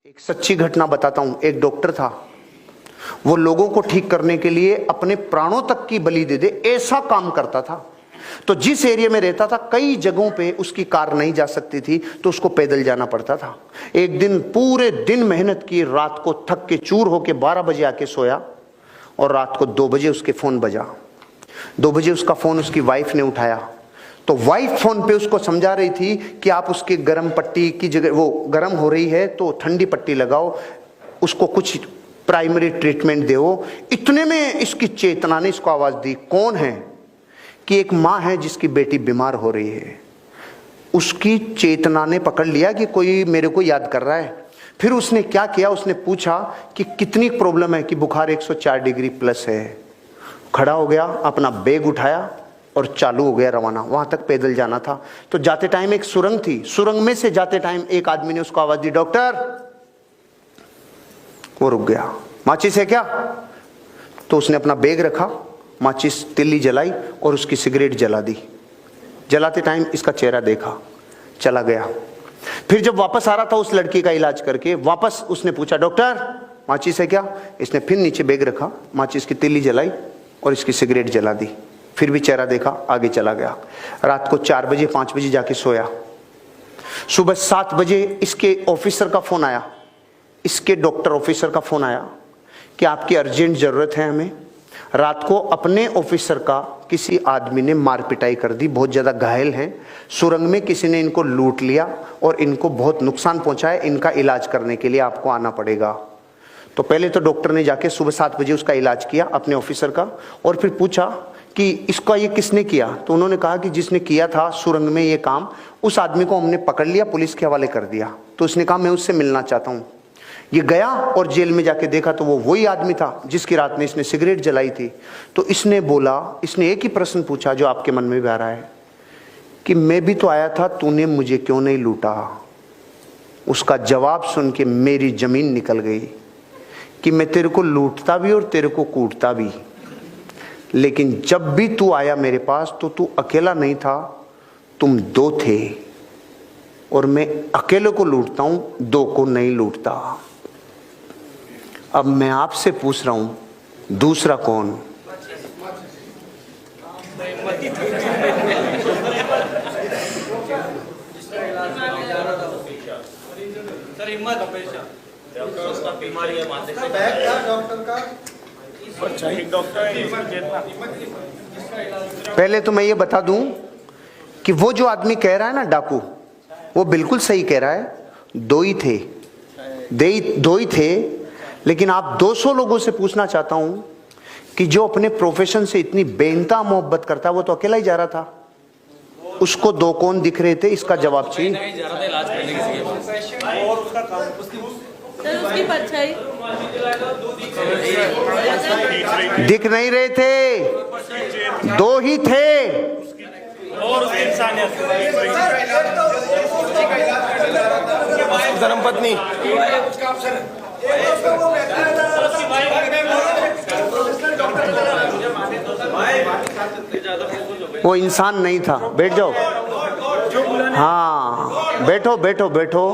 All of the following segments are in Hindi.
एक सच्ची घटना बताता हूं। एक डॉक्टर था, वो लोगों को ठीक करने के लिए अपने प्राणों तक की बलि दे दे ऐसा काम करता था। तो जिस एरिया में रहता था कई जगहों पे उसकी कार नहीं जा सकती थी, तो उसको पैदल जाना पड़ता था। एक दिन पूरे दिन मेहनत की, रात को थक के चूर होके 12 बजे आके सोया और रात को 2 बजे उसके फोन बजा। 2 बजे उसका फोन उसकी वाइफ ने उठाया, तो वाइफ फोन पे उसको समझा रही थी कि आप उसके गर्म पट्टी की जगह, वो गर्म हो रही है तो ठंडी पट्टी लगाओ, उसको कुछ प्राइमरी ट्रीटमेंट दो। इतने में इसकी चेतना ने इसको आवाज दी, कौन है? कि एक माँ है जिसकी बेटी बीमार हो रही है। उसकी चेतना ने पकड़ लिया कि कोई मेरे को याद कर रहा है। फिर उसने क्या किया, उसने पूछा कि कितनी प्रॉब्लम है, कि बुखार 104 डिग्री प्लस है। खड़ा हो गया, अपना बैग उठाया और चालू हो गया रवाना। वहां तक पैदल जाना था। तो जाते टाइम एक सुरंग थी, सुरंग में से जाते टाइम एक आदमी ने उसको आवाज दी, डॉक्टर। वो रुक गया। माचिस है क्या? तो उसने अपना बैग रखा, माचिस तिल्ली जलाई और उसकी सिगरेट जला दी। जलाते टाइम इसका चेहरा देखा, चला गया। फिर जब वापस आ रहा था उस लड़की का इलाज करके, वापस उसने पूछा, डॉक्टर माचिस है क्या? इसने फिर नीचे बैग रखा, माचिस की तिल्ली जलाई और इसकी सिगरेट जला दी। फिर भी चेहरा देखा, आगे चला गया। रात को 4 बजे 5 बजे जाके सोया। सुबह 7 बजे इसके ऑफिसर का फोन आया, इसके डॉक्टर ऑफिसर का फोन आया कि आपकी अर्जेंट जरूरत है हमें। रात को अपने ऑफिसर का किसी आदमी ने मार पिटाई कर दी, बहुत ज्यादा घायल हैं। सुरंग में किसी ने इनको लूट लिया और इनको बहुत नुकसान पहुंचाया। इनका इलाज करने के लिए आपको आना पड़ेगा। तो पहले तो डॉक्टर ने जाके सुबह 7 बजे उसका इलाज किया अपने ऑफिसर का, और फिर पूछा कि इसका ये किसने किया? तो उन्होंने कहा कि जिसने किया था सुरंग में ये काम, उस आदमी को हमने पकड़ लिया, पुलिस के हवाले कर दिया। तो उसने कहा मैं उससे मिलना चाहता हूं। ये गया और जेल में जाके देखा तो वो वही आदमी था जिसकी रात में इसने सिगरेट जलाई थी। तो इसने बोला, इसने एक ही प्रश्न पूछा जो आपके मन में भी आ रहा है, कि मैं भी तो आया था, तूने मुझे क्यों नहीं लूटा? उसका जवाब सुन के मेरी जमीन निकल गई कि मैं तेरे को लूटता भी और तेरे को कूटता भी, लेकिन जब भी तू आया मेरे पास तो तू अकेला नहीं था, तुम 2 थे, और मैं अकेले को लूटता हूं, 2 को नहीं लूटता। अब मैं आपसे पूछ रहा हूं, दूसरा कौन? पहले तो मैं ये बता दूं कि वो जो आदमी कह रहा है ना डाकू, वो बिल्कुल सही कह रहा है। 2 ही थे, 2 ही थे। लेकिन आप 200 लोगों से पूछना चाहता हूं कि जो अपने प्रोफेशन से इतनी बेइंतहा मोहब्बत करता है, वो तो अकेला ही जा रहा था। उसको 2 कौन दिख रहे थे? इसका जवाब चाहिए। दिख नहीं रहे थे, 2 ही थे। और उसकी इंसानियत, धर्मपत्नी, वो इंसान नहीं था। बैठ जाओ। हाँ बैठो बैठो बैठो।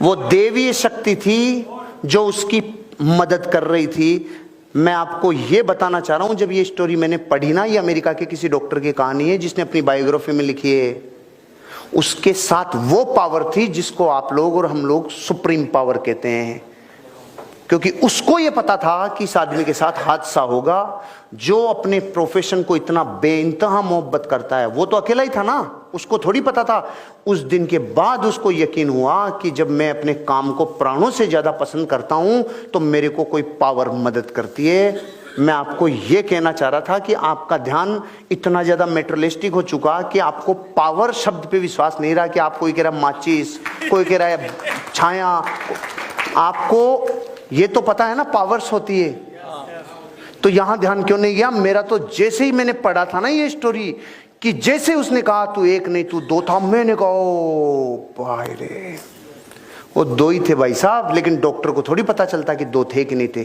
वो देवीय शक्ति थी जो उसकी मदद कर रही थी। मैं आपको ये बताना चाह रहा हूं, जब ये स्टोरी मैंने पढ़ी ना, ये अमेरिका के किसी डॉक्टर की कहानी है जिसने अपनी बायोग्राफी में लिखी है। उसके साथ वो पावर थी जिसको आप लोग और हम लोग सुप्रीम पावर कहते हैं, क्योंकि उसको ये पता था कि इस आदमी के साथ हादसा होगा। जो अपने प्रोफेशन को इतना बेइंतहा मोहब्बत करता है, वो तो अकेला ही था ना, उसको थोड़ी पता था। उस दिन के बाद उसको यकीन हुआ कि जब मैं अपने काम को प्राणों से ज्यादा पसंद करता हूं तो मेरे को कोई पावर मदद करती है। मैं आपको यह कहना चाह रहा था कि आपका ध्यान इतना ज्यादा मेटेरियलिस्टिक हो चुका कि आपको पावर शब्द पे विश्वास नहीं रहा। कि आप, कोई कह रहा है माचिस, कोई कह रहा है छाया। आपको ये तो पता है ना पावर्स होती है, तो यहां ध्यान क्यों नहीं गया? मेरा तो जैसे ही मैंने पढ़ा था ना ये स्टोरी, कि जैसे उसने कहा तू 1 नहीं तू 2 था, मैंने कहा ओ भाई रे, वो 2 ही थे भाई साहब। लेकिन डॉक्टर को थोड़ी पता चलता कि 2 थे कि नहीं थे।